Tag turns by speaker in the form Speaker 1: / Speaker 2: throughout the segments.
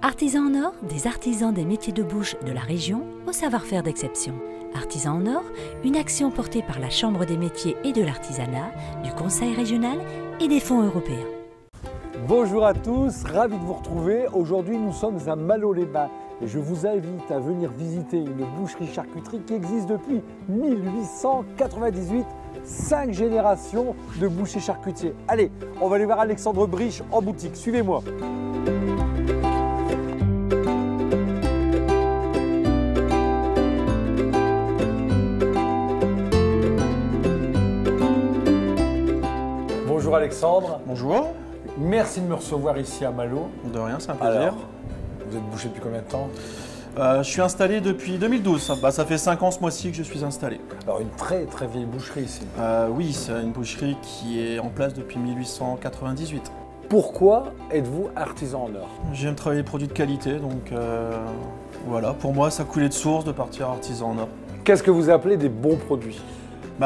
Speaker 1: Artisans en or, des artisans des métiers de bouche de la région au savoir-faire d'exception. Artisans en or, une action portée par la Chambre des métiers et de l'artisanat, du Conseil régional et des fonds européens.
Speaker 2: Bonjour à tous, ravi de vous retrouver. Aujourd'hui, nous sommes à Malo-les-Bains et je vous invite à venir visiter une boucherie-charcuterie qui existe depuis 1898. 5 générations de bouchers charcutiers. Allez, on va aller voir Alexandre Briche en boutique. Suivez-moi. Bonjour Alexandre.
Speaker 3: Bonjour.
Speaker 2: Merci de me recevoir ici à Malo.
Speaker 3: De rien, c'est un plaisir.
Speaker 2: Alors, vous êtes boucher depuis combien de temps?
Speaker 3: Je suis installé depuis 2012. Ça fait 5 ans ce mois-ci que je suis installé.
Speaker 2: Alors une très vieille boucherie ici.
Speaker 3: Oui, c'est une boucherie qui est en place depuis 1898.
Speaker 2: Pourquoi êtes-vous artisan en or?
Speaker 3: J'aime travailler les produits de qualité, donc voilà. Pour moi, ça coulait de source de partir artisan en or.
Speaker 2: Qu'est-ce que vous appelez des bons produits?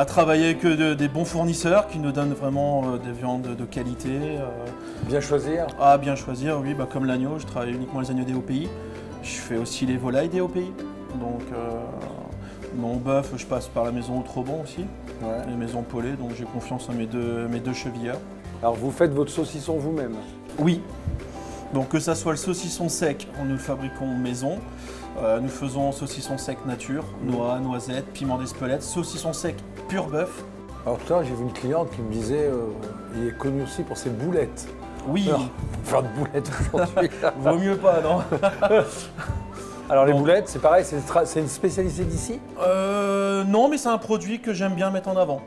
Speaker 3: Travailler que des bons fournisseurs qui nous donnent vraiment des viandes de qualité.
Speaker 2: Bien choisir?
Speaker 3: Ah, bien choisir, oui. Comme l'agneau, je travaille uniquement les agneaux DOPI. Je fais aussi les volailles DOPI. Donc, mon bœuf, je passe par la maison Outrobon aussi.
Speaker 2: Ouais.
Speaker 3: Les maisons Paulet, donc j'ai confiance en mes deux chevilleurs.
Speaker 2: Alors, vous faites votre saucisson vous-même?
Speaker 3: Oui. Donc, que ça soit le saucisson sec, nous le fabriquons maison. Nous faisons saucisson sec nature, noix, noisettes, piment d'Espelette, saucisson sec pur bœuf.
Speaker 2: Alors tout à l'heure, j'ai vu une cliente qui me disait il est connu aussi pour ses boulettes.
Speaker 3: Oui.
Speaker 2: Alors, faire de boulettes aujourd'hui.
Speaker 3: Vaut mieux pas, non?
Speaker 2: Alors les boulettes, c'est pareil, c'est une spécialité d'ici?
Speaker 3: Non, mais c'est un produit que j'aime bien mettre en avant.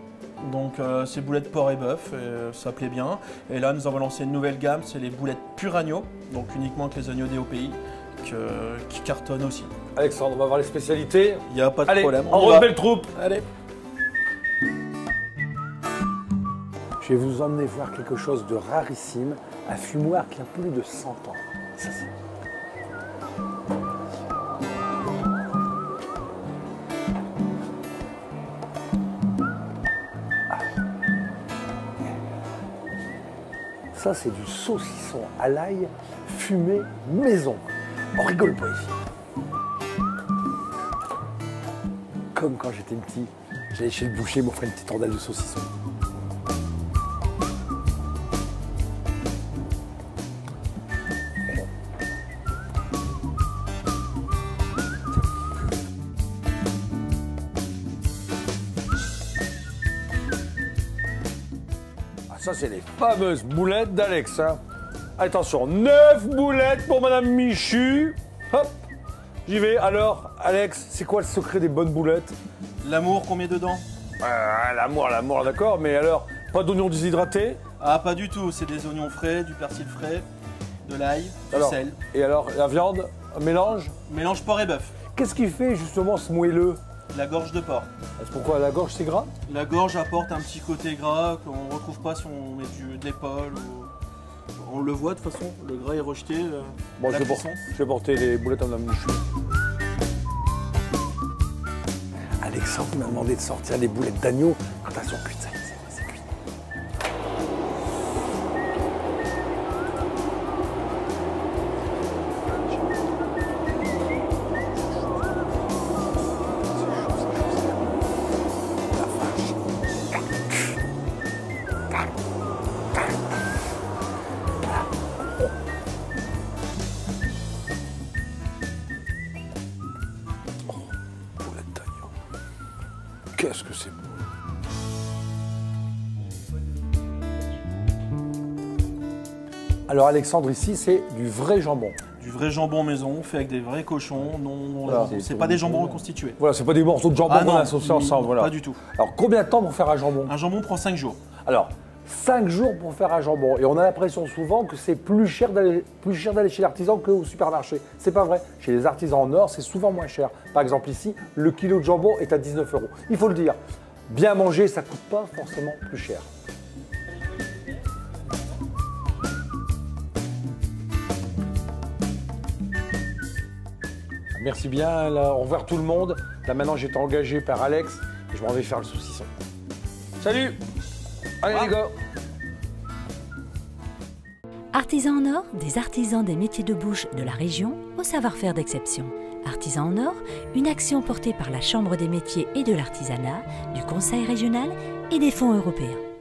Speaker 3: Donc c'est boulettes porc et bœuf, ça plaît bien. Et là, nous avons lancé une nouvelle gamme, c'est les boulettes pur agneau, donc uniquement avec les agneaux DOPI. Qui cartonne aussi.
Speaker 2: Alexandre, on va voir les spécialités.
Speaker 3: Il n'y a pas de problème.
Speaker 2: On remet le troupe.
Speaker 3: Allez.
Speaker 2: Je vais vous emmener voir quelque chose de rarissime, un fumoir qui a plus de 100 ans. Ça, ça, c'est du saucisson à l'ail fumé maison. On rigole pas ici. Comme quand j'étais petit, j'allais chez le boucher, m'offrait une petite rondelle de saucisson. Ah, ça, c'est les fameuses boulettes d'Alex. Hein. Attention, 9 boulettes pour Madame Michu. Hop, j'y vais. Alors, Alex, c'est quoi le secret des bonnes boulettes?
Speaker 3: L'amour qu'on met dedans?
Speaker 2: L'amour, d'accord. Mais alors, pas d'oignons déshydratés?
Speaker 3: Ah, pas du tout. C'est des oignons frais, du persil frais, de l'ail, du sel.
Speaker 2: Et alors, la viande, un mélange?
Speaker 3: Mélange porc et bœuf.
Speaker 2: Qu'est-ce qui fait justement ce moelleux?
Speaker 3: La gorge de porc.
Speaker 2: C'est pourquoi la gorge, c'est gras?
Speaker 3: La gorge apporte un petit côté gras qu'on ne retrouve pas si on met de l'épaule ou... On le voit de toute façon, le gras est rejeté.
Speaker 2: Bon, je vais porter les boulettes à Madame Michu. Alexandre m'a demandé de sortir les boulettes d'agneau quand elles sont cuites. C'est cuit. Qu'est-ce que c'est beau! Alors Alexandre, ici, c'est du vrai jambon.
Speaker 3: Du vrai jambon maison, fait avec des vrais cochons. C'est pas des jambons reconstitués.
Speaker 2: Voilà, c'est pas des morceaux de jambon qu'on a associés ensemble. Voilà.
Speaker 3: Pas du tout.
Speaker 2: Alors combien de temps pour faire un jambon?
Speaker 3: Un jambon prend 5 jours.
Speaker 2: Alors, 5 jours pour faire un jambon. Et on a l'impression souvent que c'est plus cher d'aller chez l'artisan qu'au supermarché. C'est pas vrai. Chez les artisans en or, c'est souvent moins cher. Par exemple ici, le kilo de jambon est à 19 €. Il faut le dire, bien manger, ça coûte pas forcément plus cher. Merci bien, là, au revoir tout le monde. Là maintenant, j'ai été engagé par Alex et je m'en vais faire le saucisson. Salut! Allez les gars!
Speaker 1: Artisans en or, des artisans des métiers de bouche de la région au savoir-faire d'exception. Artisans en or, une action portée par la Chambre des métiers et de l'artisanat, du Conseil régional et des fonds européens.